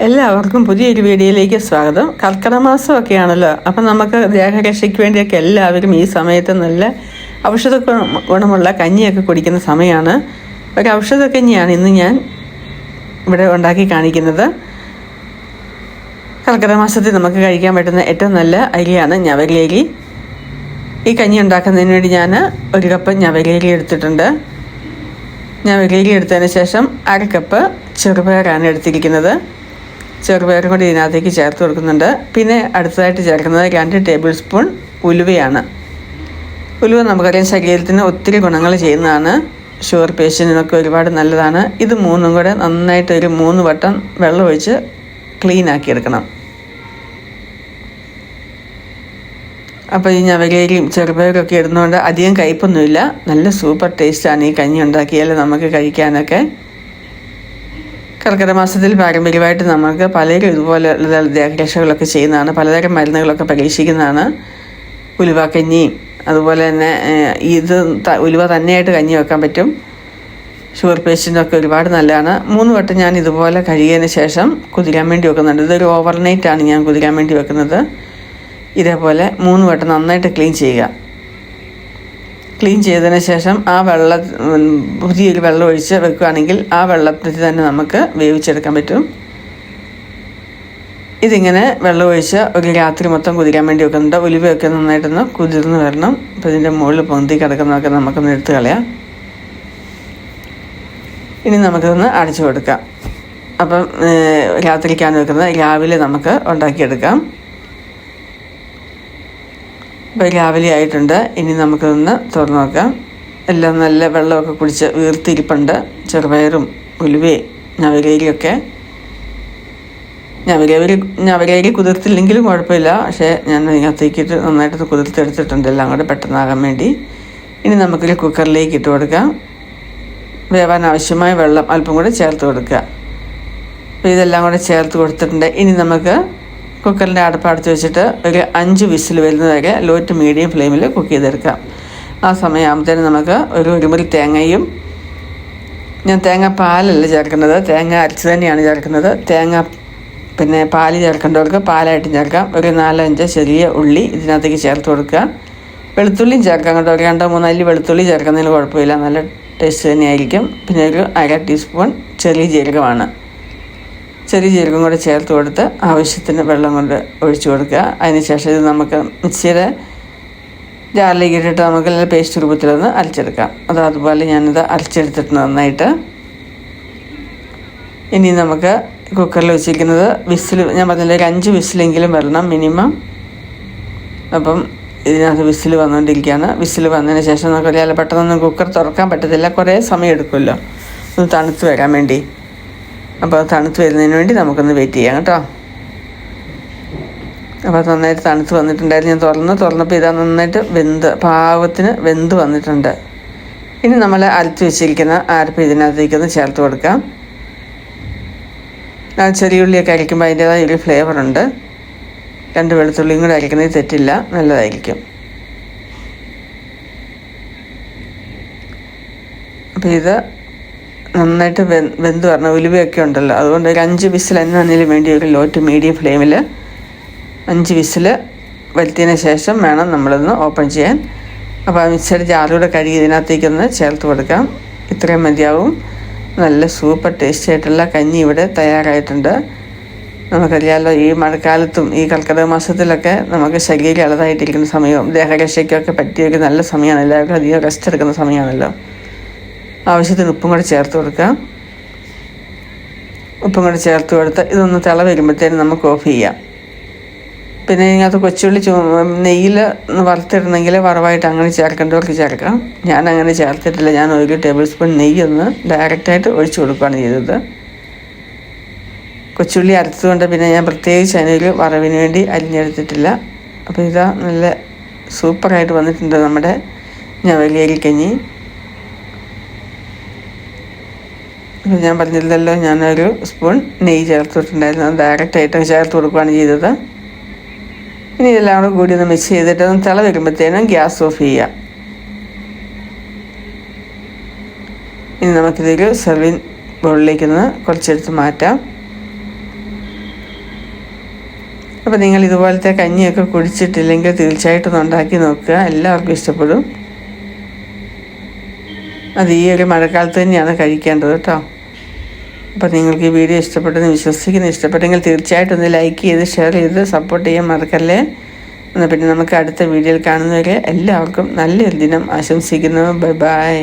എല്ലാവർക്കും പുതിയൊരു വീഡിയോയിലേക്ക് സ്വാഗതം. കർക്കിടക മാസമൊക്കെയാണല്ലോ, അപ്പം നമുക്ക് ദേഹരക്ഷയ്ക്ക് വേണ്ടിയൊക്കെ എല്ലാവരും ഈ സമയത്ത് നല്ല ഔഷധ ഗുണമുള്ള കഞ്ഞിയൊക്കെ കുടിക്കുന്ന സമയമാണ്. ഒരു ഔഷധ കഞ്ഞിയാണ് ഇന്ന് ഞാൻ ഇവിടെ ഉണ്ടാക്കി കാണിക്കുന്നത്. കർക്കിടക മാസത്തിൽ നമുക്ക് കഴിക്കാൻ പറ്റുന്ന ഏറ്റവും നല്ല അരിയാണ് ഞവരയരി. ഈ കഞ്ഞി ഉണ്ടാക്കുന്നതിന് വേണ്ടി ഞാൻ 1 കപ്പ് ഞവരയരി എടുത്തിട്ടുണ്ട്. ഞവരയരി എടുത്തതിന് ശേഷം 1/2 കപ്പ് ചെറുപയറാണ് എടുത്തിരിക്കുന്നത്. ചെറുപയറും കൂടി ഇതിനകത്തേക്ക് ചേർത്ത് കൊടുക്കുന്നുണ്ട്. പിന്നെ അടുത്തതായിട്ട് ചേർക്കുന്നത് 2 ടേബിൾ സ്പൂൺ ഉലുവയാണ്. ഉലുവ നമുക്കറിയാം ശരീരത്തിന് ഒത്തിരി ഗുണങ്ങൾ ചെയ്യുന്നതാണ്. ഷുഗർ പേഷ്യൻറ്റിനൊക്കെ ഒരുപാട് നല്ലതാണ്. ഇത് മൂന്നും കൂടെ നന്നായിട്ട് ഒരു 3 വട്ടം വെള്ളം ഒഴിച്ച് ക്ലീൻ ആക്കിയെടുക്കണം. അപ്പോൾ ഈ ഞവരയരിയും ചെറുപയറും ഒക്കെ ഇടുന്നതുകൊണ്ട് അധികം കയ്പൊന്നുമില്ല. നല്ല സൂപ്പർ ടേസ്റ്റാണ് ഈ കഞ്ഞി ഉണ്ടാക്കിയാൽ നമുക്ക് കഴിക്കാനൊക്കെ. കർക്കിടക മാസത്തിൽ പാരമ്പര്യമായിട്ട് നമുക്ക് പലരും ഇതുപോലെ ദേഹരക്ഷകളൊക്കെ ചെയ്യുന്നതാണ്. പലതരം മരുന്നുകളൊക്കെ പരീക്ഷിക്കുന്നതാണ്. ഉലുവക്കഞ്ഞിയും അതുപോലെ തന്നെ ഇത് ഉലുവ തന്നെയായിട്ട് കഞ്ഞി വെക്കാൻ പറ്റും. ഷുഗർ പേഷ്യൻ്റൊക്കെ ഒരുപാട് നല്ലതാണ്. 3 വട്ടം ഞാൻ ഇതുപോലെ കഴുകിയതിന് ശേഷം കുതിരാൻ വേണ്ടി വെക്കുന്നുണ്ട്. ഇതൊരു ഓവർനൈറ്റാണ് ഞാൻ കുതിരാൻ വേണ്ടി വെക്കുന്നത്. ഇതേപോലെ 3 വട്ടം നന്നായിട്ട് ക്ലീൻ ചെയ്യുക. ക്ലീൻ ചെയ്തതിന് ശേഷം ആ പുതിയൊരു വെള്ളം ഒഴിച്ച് വെക്കുകയാണെങ്കിൽ ആ വെള്ളത്തിൽ തന്നെ നമുക്ക് വേവിച്ചെടുക്കാൻ പറ്റും. ഇതിങ്ങനെ വെള്ളം ഒഴിച്ച് ഒരു രാത്രി മൊത്തം കുതിരാൻ വേണ്ടി വെക്കുന്നുണ്ട്. ഉലുവയൊക്കെ നന്നായിട്ടൊന്ന് കുതിർന്ന് വരണം. അപ്പോൾ ഇതിൻ്റെ മുകളിൽ പൊന്തി കിടക്കുന്നതൊക്കെ നമുക്കൊന്ന് എടുത്ത് കളയാം. ഇനി നമുക്കിതൊന്ന് അടച്ചു കൊടുക്കാം. അപ്പം രാത്രിക്കാണ് വെക്കുന്നത്, രാവിലെ നമുക്ക് ഉണ്ടാക്കിയെടുക്കാം. ഇപ്പോൾ രാവിലെ ആയിട്ടുണ്ട്. ഇനി നമുക്കിതൊന്ന് തുറന്ന് നോക്കാം. എല്ലാം നല്ല വെള്ളമൊക്കെ കുടിച്ച് വീർത്തിരിപ്പുണ്ട്. ചെറുപയറും ഉലുവയും ഞവരയരിയൊക്കെ. ഞവരയരി കുതിർത്തില്ലെങ്കിലും കുഴപ്പമില്ല. പക്ഷേ ഞാൻ ഇതിനകത്തേക്കിട്ട് നന്നായിട്ട് കുതിർത്തെടുത്തിട്ടുണ്ട്, എല്ലാം കൂടെ പെട്ടെന്നാകാൻ വേണ്ടി. ഇനി നമുക്കൊരു കുക്കറിലേക്ക് ഇട്ട് കൊടുക്കാം. വേവാൻ ആവശ്യമായ വെള്ളം അല്പം കൂടെ ചേർത്ത് കൊടുക്കുക. അപ്പോൾ ഇതെല്ലാം കൂടെ ചേർത്ത് കൊടുത്തിട്ടുണ്ട്. ഇനി നമുക്ക് കുക്കറിൻ്റെ അടപ്പ് വെച്ചിട്ട് ഒരു 5 വിസിൽ വരുന്നത് വരെ ലോ ടു മീഡിയം ഫ്ലെയിമിൽ കുക്ക് ചെയ്തെടുക്കാം. ആ സമയമാകുമ്പോഴത്തേനും നമുക്ക് ഒരു മുറി തേങ്ങയും, ഞാൻ തേങ്ങ പാലല്ല ചേർക്കുന്നത്, തേങ്ങ അരച്ച് തന്നെയാണ് ചേർക്കുന്നത്. പിന്നെ പാല് ചേർക്കേണ്ടവർക്ക് പാലായിട്ട് ചേർക്കാം. ഒരു 4-5 ചെറിയ ഉള്ളി ഇതിനകത്തേക്ക് ചേർത്ത് കൊടുക്കുക. വെളുത്തുള്ളിയും ചേർക്കാം കേട്ടോ. ഒരു 2-3 അല്ലി വെളുത്തുള്ളി ചേർക്കുന്നതിന് കുഴപ്പമില്ല, നല്ല ടേസ്റ്റ് തന്നെയായിരിക്കും. പിന്നെ ഒരു 1/2 ടീസ്പൂൺ ചെറിയ ജീരകമാണ്. ചെറിയ ജീരകം കൂടെ ചേർത്ത് കൊടുത്ത് ആവശ്യത്തിന് വെള്ളം കൊണ്ട് ഒഴിച്ചു കൊടുക്കുക. അതിനുശേഷം ഇത് നമുക്ക് മിക്സിയുടെ ജാറിലേക്ക് ഇട്ടിട്ട് നമുക്ക് നല്ല പേസ്റ്റ് രൂപത്തിലൊന്ന് അരച്ചെടുക്കാം. അതുപോലെ ഞാനിത് അരച്ചെടുത്തിട്ടുണ്ട് നന്നായിട്ട്. ഇനി നമുക്ക് കുക്കറിൽ വെച്ചിരിക്കുന്നത് ഞാൻ പറഞ്ഞില്ല, ഒരു 5 വിസിലെങ്കിലും വരണം മിനിമം. അപ്പം ഇതിനകത്ത് വിസിൽ വന്നുകൊണ്ടിരിക്കുകയാണ്. വിസിൽ വന്നതിന് ശേഷം നമുക്കറിയാലോ, പെട്ടെന്നൊന്നും കുക്കർ തുറക്കാൻ പറ്റത്തില്ല, കുറേ സമയം എടുക്കുമല്ലോ ഒന്ന് തണുത്ത് വരാൻ വേണ്ടി. അപ്പോൾ തണുത്ത് വരുന്നതിന് വേണ്ടി നമുക്കൊന്ന് വെയിറ്റ് ചെയ്യാം കേട്ടോ. അപ്പോൾ നന്നായിട്ട് തണുത്ത് വന്നിട്ടുണ്ടായിരുന്നു. ഞാൻ തുറന്നപ്പോൾ ഇതാ നന്നായിട്ട് പാകത്തിന് വെന്ത് വന്നിട്ടുണ്ട്. ഇനി നമ്മൾ അരച്ച് വെച്ചിരിക്കുന്ന അരപ്പ് ഇതിനകത്തേക്കൊന്ന് ചേർത്ത് കൊടുക്കാം. ചെറിയ ഉള്ളിയൊക്കെ അരയ്ക്കുമ്പോൾ അതിൻ്റേതായ ഒരു ഫ്ലേവറുണ്ട്. 2 വെളുത്തുള്ളിയും കൂടെ അരയ്ക്കുന്നത് തെറ്റില്ല, നല്ലതായിരിക്കും. അപ്പോൾ ഇത് നന്നായിട്ട് വെന്ത് വരണം. ഉലുവയൊക്കെ ഉണ്ടല്ലോ, അതുകൊണ്ട് ഒരു 5 വിസിൽ എന്നതിന് വേണ്ടി ഒരു ലോ ടു മീഡിയം ഫ്ലെയിമിൽ 5 വിസിൽ വരുത്തിയതിന് ശേഷം വേണം നമ്മളൊന്ന് ഓപ്പൺ ചെയ്യാൻ. അപ്പോൾ ആ മിക്സിയുടെ ജാറിലൂടെ കഴുകി ഇതിനകത്തേക്കൊന്ന് ചേർത്ത് കൊടുക്കാം. ഇത്രയും മതിയാവും. നല്ല സൂപ്പർ ടേസ്റ്റി ആയിട്ടുള്ള കഞ്ഞി ഇവിടെ തയ്യാറായിട്ടുണ്ട്. നമുക്കറിയാമല്ലോ, ഈ മഴക്കാലത്തും ഈ കർക്കിടക മാസത്തിലൊക്കെ നമുക്ക് ശരീരം ഇളതായിട്ടിരിക്കുന്ന സമയവും ദേഹരക്ഷയ്ക്കൊക്കെ പറ്റിയൊരു നല്ല സമയമാണ്. എല്ലാവർക്കും അധികം റെസ്റ്റ് എടുക്കുന്ന സമയമാണല്ലോ. ആവശ്യത്തിന് ഉപ്പും കൂടെ ചേർത്ത് കൊടുക്കാം. ഉപ്പും കൂടെ ചേർത്ത് കൊടുത്ത് ഇതൊന്ന് തിള വരുമ്പോഴത്തേനും നമുക്ക് ഓഫ് ചെയ്യാം. പിന്നെ ഇതിനകത്ത് കൊച്ചുള്ളി നെയ്യിൽ വറുത്തിടണമെങ്കിൽ വറവായിട്ട് അങ്ങനെ ചേർക്കേണ്ടവർക്ക് ചേർക്കാം. ഞാൻ അങ്ങനെ ചേർത്തിട്ടില്ല. ഞാൻ 1 ടേബിൾ സ്പൂൺ നെയ്യൊന്ന് ഡയറക്റ്റായിട്ട് ഒഴിച്ചു കൊടുക്കുകയാണ് ചെയ്തത്. കൊച്ചുള്ളി അരച്ചതുകൊണ്ട് പിന്നെ ഞാൻ പ്രത്യേകിച്ച് അതിനൊരു വറവിന് വേണ്ടി അരിഞ്ഞെടുത്തിട്ടില്ല. അപ്പോൾ ഇതാ നല്ല സൂപ്പറായിട്ട് വന്നിട്ടുണ്ട് നമ്മുടെ ഞവരയരി കഞ്ഞി. അപ്പോൾ ഞാൻ പറഞ്ഞില്ലല്ലോ, ഞാനൊരു സ്പൂൺ നെയ്യ് ചേർത്തിട്ടുണ്ടായിരുന്നു. അത് ഡയറക്റ്റായിട്ട് ചേർത്ത് കൊടുക്കുകയാണ് ചെയ്തത്. ഇനി ഇതെല്ലാം കൂടി ഒന്ന് മിക്സ് ചെയ്തിട്ട് ഒന്ന് തിള വരുമ്പോഴത്തേനും ഗ്യാസ് ഓഫ് ചെയ്യാം. ഇനി നമുക്കിതൊരു സെർവിങ് ബൗളിലേക്കൊന്ന് കുറച്ചെടുത്ത് മാറ്റാം. അപ്പോൾ നിങ്ങൾ ഇതുപോലത്തെ കഞ്ഞിയൊക്കെ കുടിച്ചിട്ടില്ലെങ്കിൽ തീർച്ചയായിട്ടും ഒന്ന് ഉണ്ടാക്കി നോക്കുക, എല്ലാവർക്കും ഇഷ്ടപ്പെടും. അത് ഈ ഒരു മഴക്കാലത്ത് തന്നെയാണ് കഴിക്കേണ്ടത് കേട്ടോ. അപ്പോൾ നിങ്ങൾക്ക് ഈ വീഡിയോ ഇഷ്ടപ്പെട്ടെന്ന് വിശ്വസിക്കുന്നു. ഇഷ്ടപ്പെട്ടെങ്കിൽ തീർച്ചയായിട്ടും ഒന്ന് ലൈക്ക് ചെയ്ത് ഷെയർ ചെയ്ത് സപ്പോർട്ട് ചെയ്യാൻ മറക്കല്ലേ. എന്നാൽ പിന്നെ നമുക്ക് അടുത്ത വീഡിയോയിൽ കാണുന്നവരെ എല്ലാവർക്കും നല്ലൊരു ദിനം ആശംസിക്കുന്നു. Bye bye.